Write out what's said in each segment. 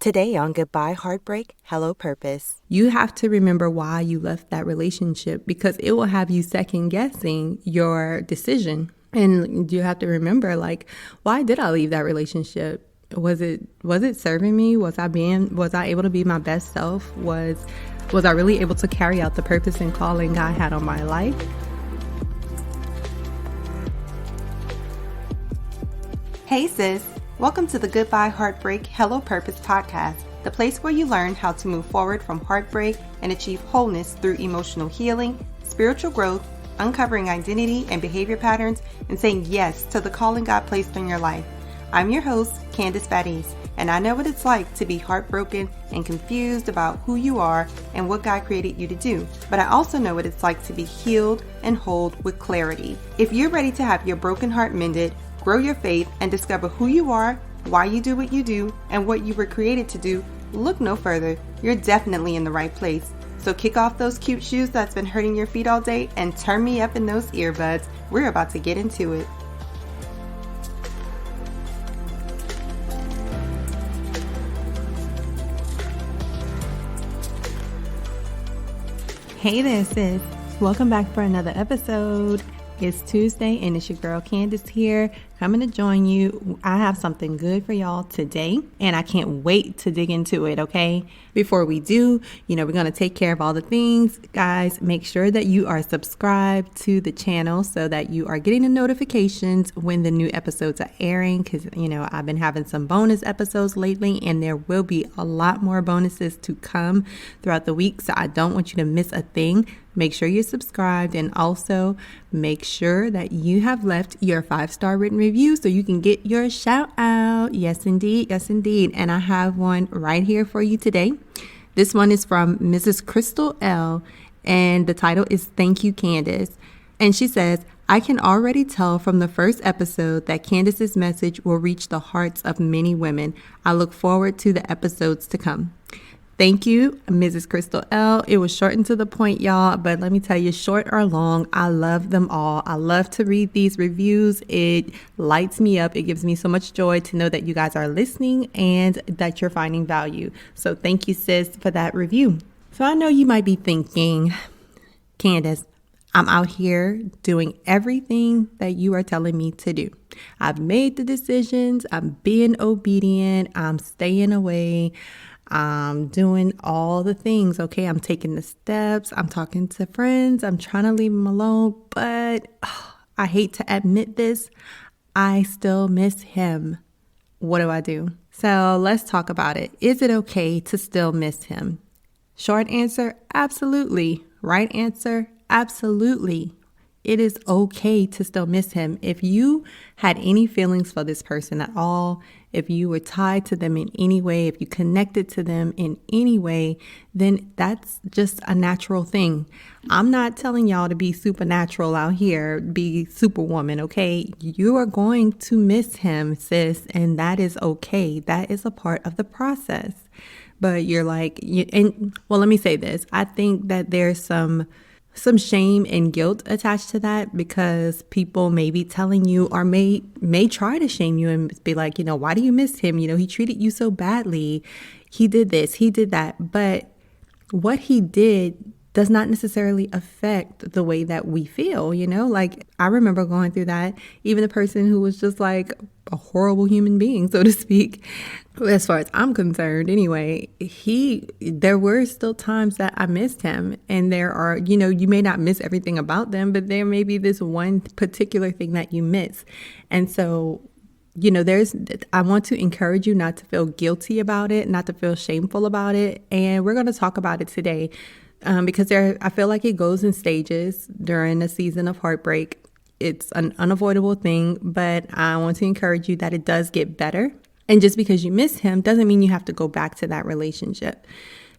Today on Goodbye Heartbreak, Hello Purpose. You have to remember why you left that relationship because it will have you second guessing your decision. And you have to remember, why did I leave that relationship? Was it serving me? Was I able to be my best self? Was I really able to carry out the purpose and calling God had on my life? Hey sis, welcome to the Goodbye Heartbreak, Hello Purpose podcast, the place where you learn how to move forward from heartbreak and achieve wholeness through emotional healing, spiritual growth, uncovering identity and behavior patterns, and saying yes to the calling God placed on your life. I'm your host, Candace Baddies, and I know what it's like to be heartbroken and confused about who you are and what God created you to do. But I also know what it's like to be healed and whole with clarity. If you're ready to have your broken heart mended, grow your faith, and discover who you are, why you do what you do, and what you were created to do, look no further. You're definitely in the right place. So kick off those cute shoes that's been hurting your feet all day and turn me up in those earbuds. We're about to get into it. Hey there, sis. Welcome back for another episode. It's Tuesday and it's your girl Candace here, coming to join you. I have something good for y'all today and I can't wait to dig into it, okay? Before we do, we're going to take care of all the things. Guys, make sure that you are subscribed to the channel so that you are getting the notifications when the new episodes are airing because, I've been having some bonus episodes lately and there will be a lot more bonuses to come throughout the week, so I don't want you to miss a thing. Make sure you're subscribed and also make sure that you have left your 5-star written review so you can get your shout out. Yes, indeed. Yes, indeed. And I have one right here for you today. This one is from Mrs. Crystal L. And the title is Thank You, Candace. And she says, I can already tell from the first episode that Candace's message will reach the hearts of many women. I look forward to the episodes to come. Thank you, Mrs. Crystal L. It was short and to the point, y'all, but let me tell you, short or long, I love them all. I love to read these reviews. It lights me up. It gives me so much joy to know that you guys are listening and that you're finding value. So thank you, sis, for that review. So I know you might be thinking, Candace, I'm out here doing everything that you are telling me to do. I've made the decisions. I'm being obedient. I'm staying away. I'm doing all the things, okay? I'm taking the steps. I'm talking to friends. I'm trying to leave them alone. But I hate to admit this. I still miss him. What do I do? So let's talk about it. Is it okay to still miss him? Short answer, absolutely. Right answer, absolutely. It is okay to still miss him. If you had any feelings for this person at all, if you were tied to them in any way, if you connected to them in any way, then that's just a natural thing. I'm not telling y'all to be supernatural out here, be superwoman, okay? You are going to miss him, sis, and that is okay. That is a part of the process. But you're like, let me say this. I think that there's some shame and guilt attached to that because people may be telling you or may try to shame you and be like, why do you miss him? He treated you so badly. He did this, he did that. But what he did does not necessarily affect the way that we feel, I remember going through that. Even the person who was just like a horrible human being, so to speak, as far as I'm concerned anyway, there were still times that I missed him. And there are, you may not miss everything about them, but there may be this one particular thing that you miss. And so, I want to encourage you not to feel guilty about it, not to feel shameful about it. And we're going to talk about it today. Because I feel like it goes in stages during a season of heartbreak. It's an unavoidable thing, but I want to encourage you that it does get better. And just because you miss him doesn't mean you have to go back to that relationship.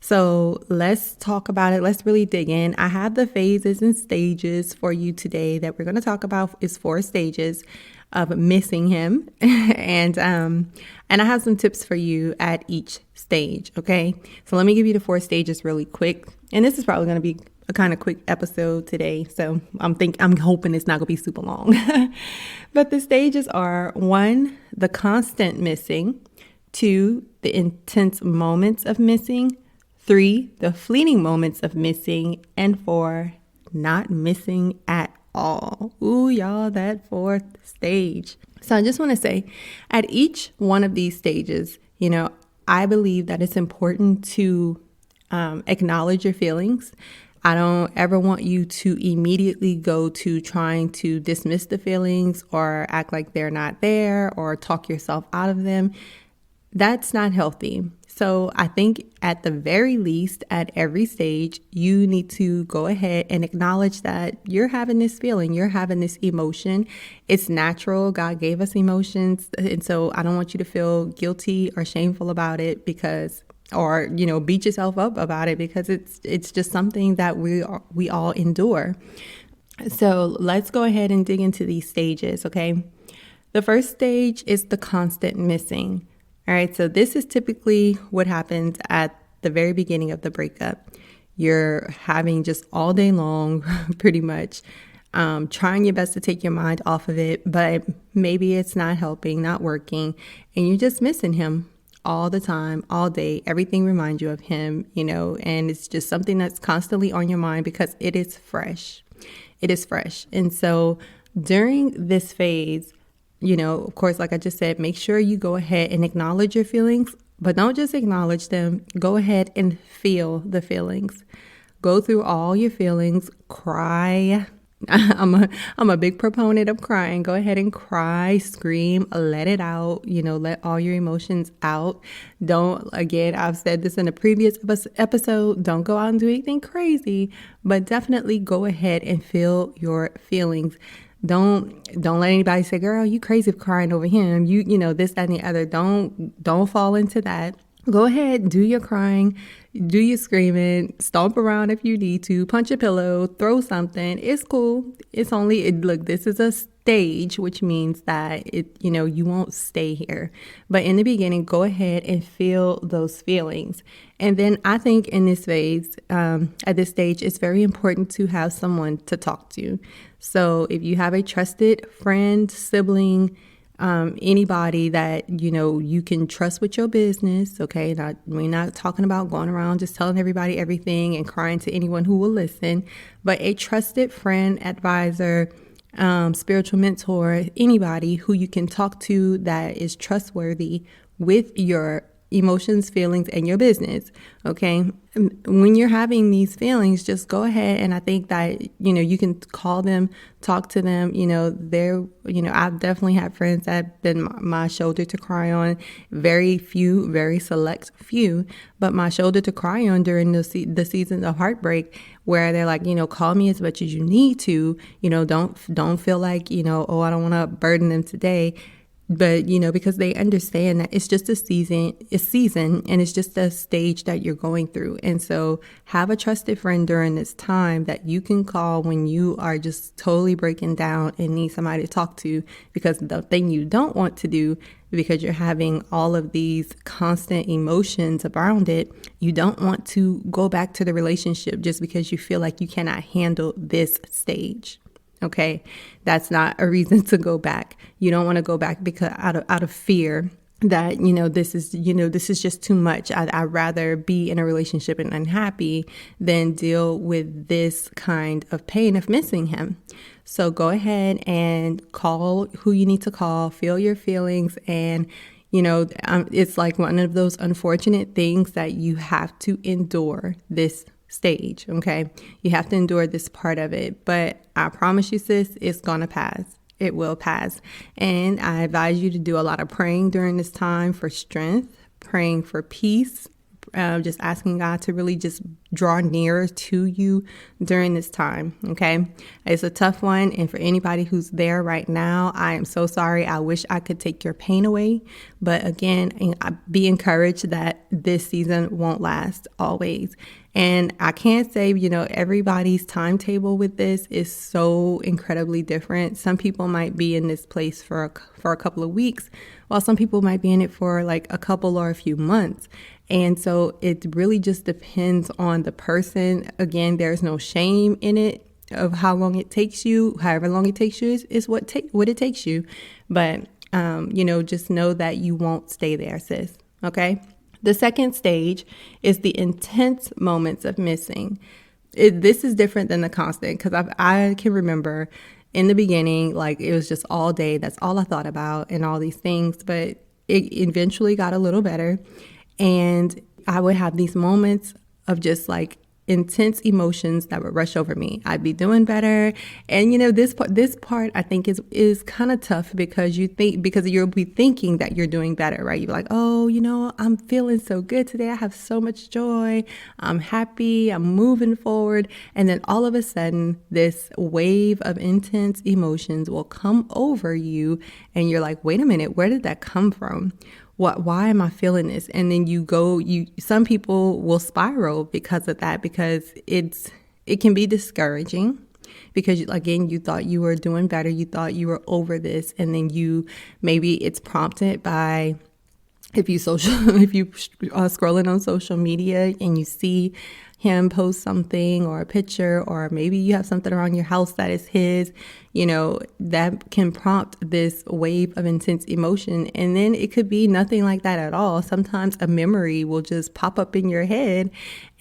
So let's talk about it. Let's really dig in. I have the phases and stages for you today that we're going to talk about. Is 4 stages of missing him. And I have some tips for you at each stage. Okay. So let me give you the 4 stages really quick. And this is probably going to be a kind of quick episode today. So I'm hoping it's not going to be super long. But the stages are 1, the constant missing. 2, the intense moments of missing. 3, the fleeting moments of missing. And 4, not missing at all. Ooh, y'all, that 4th stage. So I just want to say, at each one of these stages, I believe that it's important to acknowledge your feelings. I don't ever want you to immediately go to trying to dismiss the feelings or act like they're not there or talk yourself out of them. That's not healthy. So I think at the very least, at every stage, you need to go ahead and acknowledge that you're having this feeling, you're having this emotion. It's natural. God gave us emotions. And so I don't want you to feel guilty or shameful about it or beat yourself up about it, because it's just something that we all endure. So let's go ahead and dig into these stages, okay? The first stage is the constant missing. All right, so this is typically what happens at the very beginning of the breakup. You're having just all day long, pretty much, trying your best to take your mind off of it, but maybe it's not helping, not working, and you're just missing him all the time, all day. Everything reminds you of him, and it's just something that's constantly on your mind because it is fresh. It is fresh. And so during this phase, of course, like I just said, make sure you go ahead and acknowledge your feelings, but don't just acknowledge them. Go ahead and feel the feelings. Go through all your feelings, cry. I'm a big proponent of crying. Go ahead and cry, scream, let it out, let all your emotions out. Again, I've said this in a previous episode, don't go out and do anything crazy, but definitely go ahead and feel your feelings. Don't let anybody say, girl, you crazy for crying over him. This, that, and the other. Don't fall into that. Go ahead, do your crying, do your screaming, stomp around if you need to, punch a pillow, throw something. It's cool. Look, this is a stage, which means that you won't stay here. But in the beginning, go ahead and feel those feelings. And then I think in this phase, at this stage, it's very important to have someone to talk to. So if you have a trusted friend, sibling, anybody that, you can trust with your business. Okay. We're not talking about going around just telling everybody everything and crying to anyone who will listen, but a trusted friend, advisor, spiritual mentor, anybody who you can talk to that is trustworthy with your emotions, feelings, and your business. Okay. When you're having these feelings, just go ahead. And I think that, you can call them, talk to them. I've definitely had friends that have been my shoulder to cry on. Very few, very select few, but my shoulder to cry on during the season of heartbreak, where they're like, call me as much as you need to, don't feel like, oh, I don't want to burden them today. But, because they understand that it's just a season, and it's just a stage that you're going through. And so have a trusted friend during this time that you can call when you are just totally breaking down and need somebody to talk to, because the thing you don't want to do, because you're having all of these constant emotions around it, you don't want to go back to the relationship just because you feel like you cannot handle this stage. Okay, that's not a reason to go back. You don't want to go back because out of fear that, this is just too much. I'd rather be in a relationship and unhappy than deal with this kind of pain of missing him. So go ahead and call who you need to call, feel your feelings, and it's like one of those unfortunate things that you have to endure this stage. Okay. You have to endure this part of it, but I promise you, sis, it's going to pass. It will pass. And I advise you to do a lot of praying during this time for strength, praying for peace, just asking God to really just draw nearer to you during this time. Okay. It's a tough one. And for anybody who's there right now, I am so sorry. I wish I could take your pain away. But again, be encouraged that this season won't last always. And I can't say, everybody's timetable with this is so incredibly different. Some people might be in this place for a couple of weeks, while some people might be in it for like a couple or a few months. And so it really just depends on the person. Again, there's no shame in it of how long it takes you. However long it takes you is what it takes you. But, just know that you won't stay there, sis. Okay. The second stage is the intense moments of missing. This is different than the constant because I can remember in the beginning, like it was just all day. That's all I thought about and all these things. But it eventually got a little better. And I would have these moments of just like intense emotions that would rush over me. I'd be doing better. And this part I think is kind of tough because you'll be thinking that you're doing better, right? You're like, oh, I'm feeling so good today. I have so much joy. I'm happy. I'm moving forward. And then all of a sudden, this wave of intense emotions will come over you. And you're like, wait a minute, where did that come from? Why am I feeling this? And then some people will spiral because of that, because it can be discouraging because again, you thought you were doing better. You thought you were over this. And then maybe it's prompted by, if you are scrolling on social media and you see him post something or a picture, or maybe you have something around your house that is his, that can prompt this wave of intense emotion. And then it could be nothing like that at all. Sometimes a memory will just pop up in your head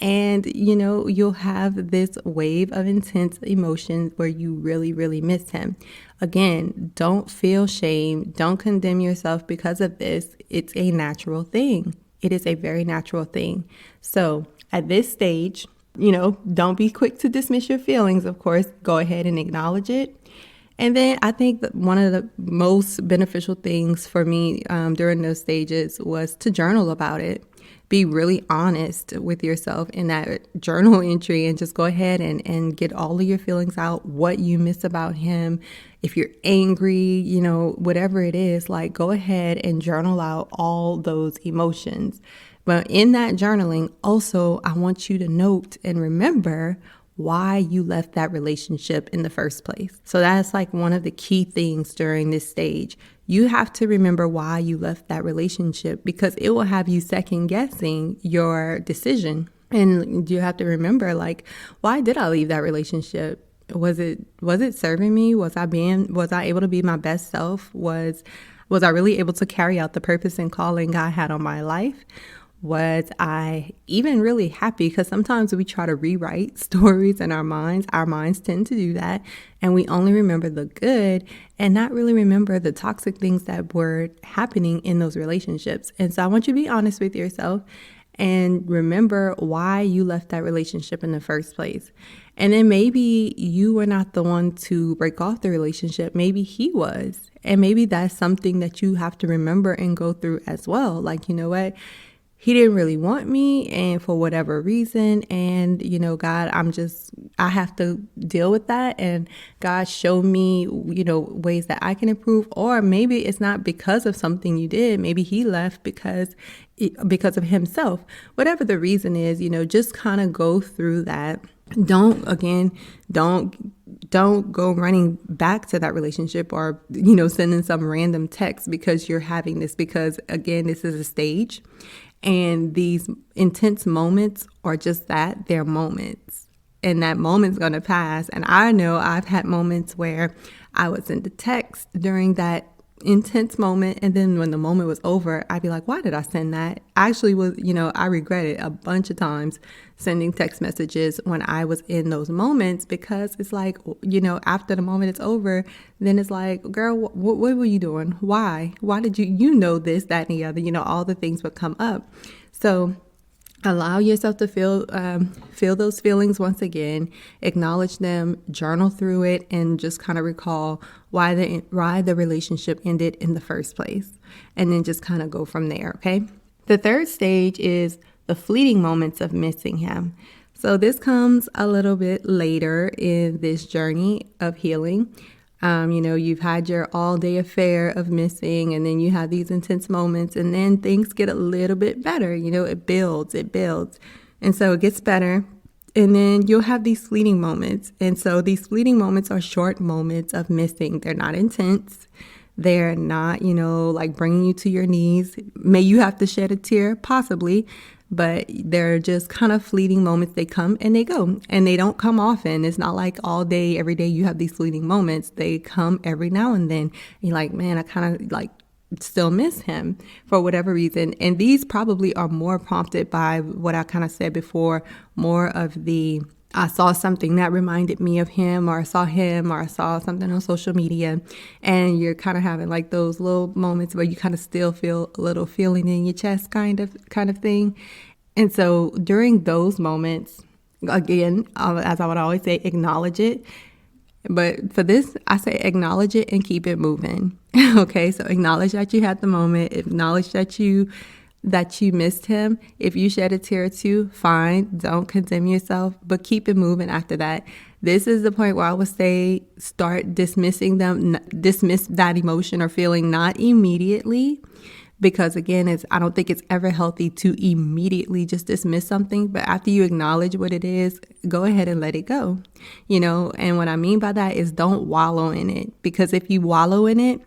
and, you'll have this wave of intense emotion where you really, really miss him. Again, don't feel shame. Don't condemn yourself because of this. It's a natural thing. It is a very natural thing. So at this stage, don't be quick to dismiss your feelings, of course. Go ahead and acknowledge it. And then I think that one of the most beneficial things for me during those stages was to journal about it. Be really honest with yourself in that journal entry and just go ahead and get all of your feelings out, what you miss about him. If you're angry, whatever it is, like go ahead and journal out all those emotions. But in that journaling, also, I want you to note and remember why you left that relationship in the first place. So that's like one of the key things during this stage. You have to remember why you left that relationship because it will have you second guessing your decision. And you have to remember, like, why did I leave that relationship? Was it serving me? Was I able to be my best self? Was I really able to carry out the purpose and calling God had on my life? Was I even really happy? Because sometimes we try to rewrite stories in our minds. Our minds tend to do that. And we only remember the good and not really remember the toxic things that were happening in those relationships. And so I want you to be honest with yourself and remember why you left that relationship in the first place. And then maybe you were not the one to break off the relationship. Maybe he was. And maybe that's something that you have to remember and go through as well. Like, you know what? He didn't really want me, and for whatever reason, and God, I have to deal with that, and God showed me, ways that I can improve, or maybe it's not because of something you did. Maybe he left because of himself. Whatever the reason is, just kind of go through that. Don't go running back to that relationship or, sending some random text because you're having this, because again, this is a stage. And these intense moments are just that, they're moments. And that moment's going to pass. And I know I've had moments where I would send a text during that intense moment. And then when the moment was over, I'd be like, why did I send that? I actually was, I regret it a bunch of times sending text messages when I was in those moments, because it's like, after the moment is over, then it's like, girl, what were you doing? Why did you know this, that, and the other, all the things would come up. So allow yourself to feel those feelings once again, acknowledge them, journal through it, and just kind of recall why the relationship ended in the first place. And then just kind of go from there, okay? The third stage is the fleeting moments of missing him. So this comes a little bit later in this journey of healing. You've had your all-day affair of missing, and then you have these intense moments, and then things get a little bit better. It builds. And so it gets better, and then you'll have these fleeting moments. And so these fleeting moments are short moments of missing. They're not intense. They're not, like bringing you to your knees. May you have to shed a tear? Possibly. But they're just kind of fleeting moments. They come and they go, and they don't come often. It's not like all day, every day you have these fleeting moments. They come every now and then. And you're like, man, I kind of like still miss him for whatever reason. And these probably are more prompted by what I kind of said before, more of the I saw something that reminded me of him, or I saw him, or I saw something on social media, and you're kind of having like those little moments where you kind of still feel a little feeling in your chest kind of thing. And so during those moments, again, as I would always say, acknowledge it. But for this, I say acknowledge it and keep it moving. Okay, so acknowledge that you had the moment, acknowledge that you missed him. If you shed a tear or two, fine, don't condemn yourself, but keep it moving after that. This is the point where I would say start dismissing them, dismiss that emotion or feeling, not immediately, because again, I don't think it's ever healthy to immediately just dismiss something. But after you acknowledge what it is, go ahead and let it go. And what I mean by that is don't wallow in it, because if you wallow in it,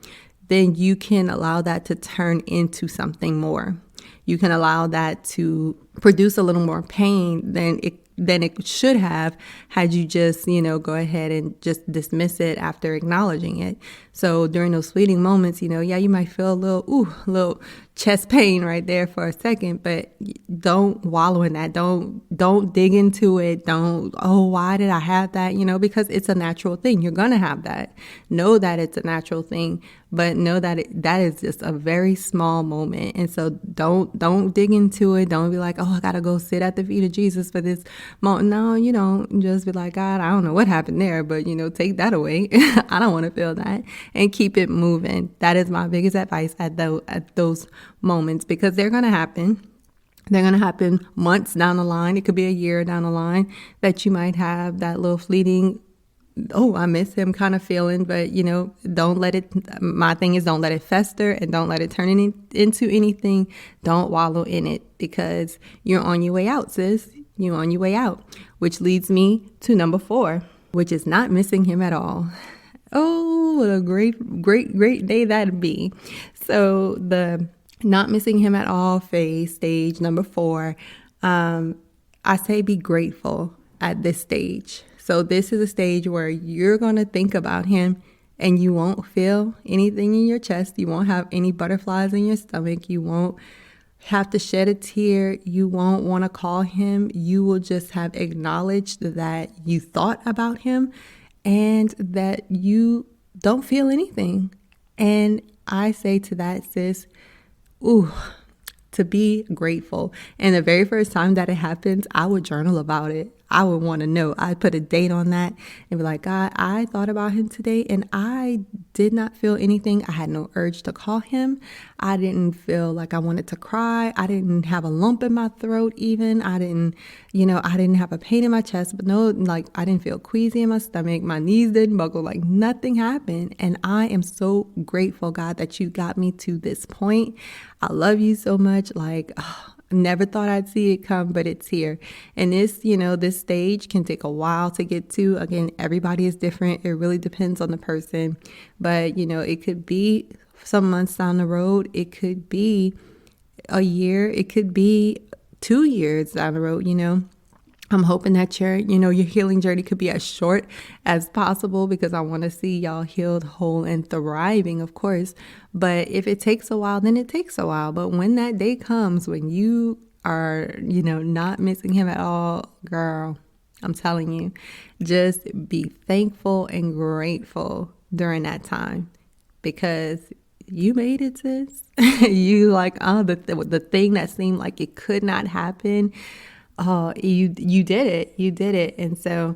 then you can allow that to turn into something more. You can allow that to produce a little more pain than it should have had you just, go ahead and just dismiss it after acknowledging it. So during those fleeting moments, you might feel a little chest pain right there for a second, but don't wallow in that. Don't dig into it. Why did I have that? Because it's a natural thing. You're going to have that. Know that it's a natural thing, but know that that is just a very small moment. And so don't dig into it. Don't be like, I got to go sit at the feet of Jesus for this moment. No, just be like, God, I don't know what happened there, but take that away. I don't want to feel that, and keep it moving. That is my biggest advice at those moments, because they're going to happen. They're going to happen months down the line. It could be a year down the line that you might have that little fleeting, I miss him kind of feeling, but don't let it, my thing is don't let it fester and don't let it turn into anything. Don't wallow in it, because you're on your way out, sis. You're on your way out, which leads me to number 4, which is not missing him at all. Oh, what a great, great, great day that'd be. So the not missing him at all phase, stage number 4, I say be grateful at this stage. So this is a stage where you're going to think about him and you won't feel anything in your chest. You won't have any butterflies in your stomach. You won't have to shed a tear. You won't want to call him. You will just have acknowledged that you thought about him and that you don't feel anything. And I say to that, sis, to be grateful. And the very first time that it happens, I would journal about it. I would want to know. I'd put a date on that and be like, God, I thought about him today and I did not feel anything. I had no urge to call him. I didn't feel like I wanted to cry. I didn't have a lump in my throat even. I didn't have a pain in my chest, but I didn't feel queasy in my stomach. My knees didn't buckle, nothing happened. And I am so grateful, God, that you got me to this point. I love you so much. Never thought I'd see it come, but it's here. And this stage can take a while to get to. Again, everybody is different. It really depends on the person. But, it could be some months down the road. It could be a year. It could be 2 years down the road, I'm hoping that your healing journey could be as short as possible, because I want to see y'all healed, whole, and thriving, of course. But if it takes a while, then it takes a while. But when that day comes, when you are, not missing him at all, girl, I'm telling you, just be thankful and grateful during that time, because you made it, sis. You the thing that seemed like it could not happen. Oh, you did it. You did it. And so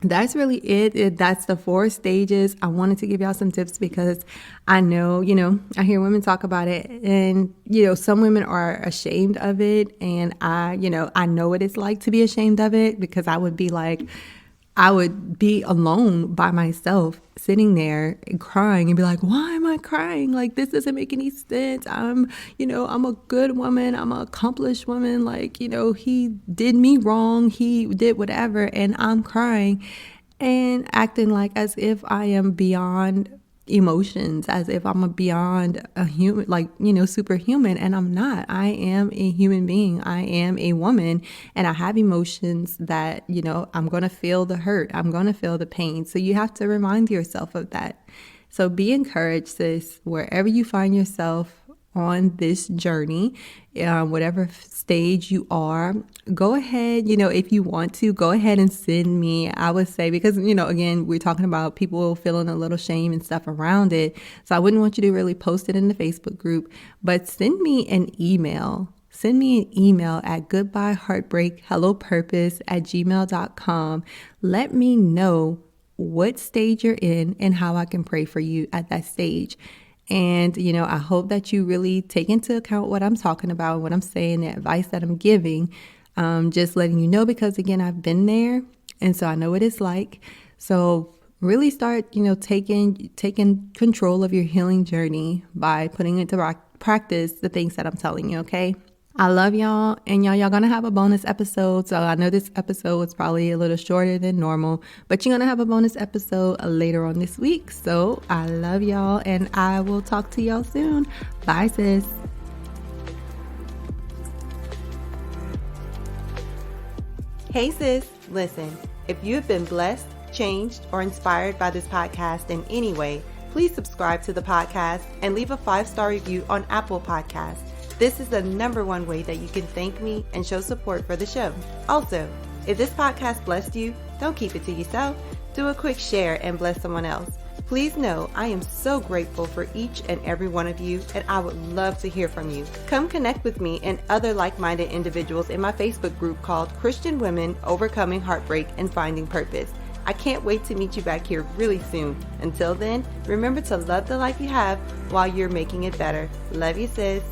that's really it. That's the 4 stages. I wanted to give y'all some tips because I know, I hear women talk about it, and, some women are ashamed of it. And I know what it's like to be ashamed of it, because I would be alone by myself, sitting there and crying and be like, why am I crying? This doesn't make any sense. I'm a good woman. I'm an accomplished woman. He did me wrong. He did whatever. And I'm crying and acting as if I am beyond emotions, as if I'm beyond a human, superhuman. And I'm not. I am a human being. I am a woman, and I have emotions that, I'm going to feel the hurt. I'm going to feel the pain. So you have to remind yourself of that. So be encouraged, sis, wherever you find yourself on this journey, whatever stage you are, go ahead, if you want to, go ahead and send me, I would say, because, again, we're talking about people feeling a little shame and stuff around it. So I wouldn't want you to really post it in the Facebook group, but send me an email. Send me an email at goodbyeheartbreakhellopurpose@gmail.com. Let me know what stage you're in and how I can pray for you at that stage. And, I hope that you really take into account what I'm talking about, what I'm saying, the advice that I'm giving, just letting you know, because again, I've been there. And so I know what it's like. So really start, taking control of your healing journey by putting into practice the things that I'm telling you. Okay. I love y'all, and y'all gonna have a bonus episode. So I know this episode was probably a little shorter than normal, but you're gonna have a bonus episode later on this week. So I love y'all, and I will talk to y'all soon. Bye, sis. Hey sis, listen, if you've been blessed, changed, or inspired by this podcast in any way, please subscribe to the podcast and leave a 5-star review on Apple Podcasts. This is the #1 way that you can thank me and show support for the show. Also, if this podcast blessed you, don't keep it to yourself. Do a quick share and bless someone else. Please know I am so grateful for each and every one of you, and I would love to hear from you. Come connect with me and other like-minded individuals in my Facebook group called Christian Women Overcoming Heartbreak and Finding Purpose. I can't wait to meet you back here really soon. Until then, remember to love the life you have while you're making it better. Love you, sis.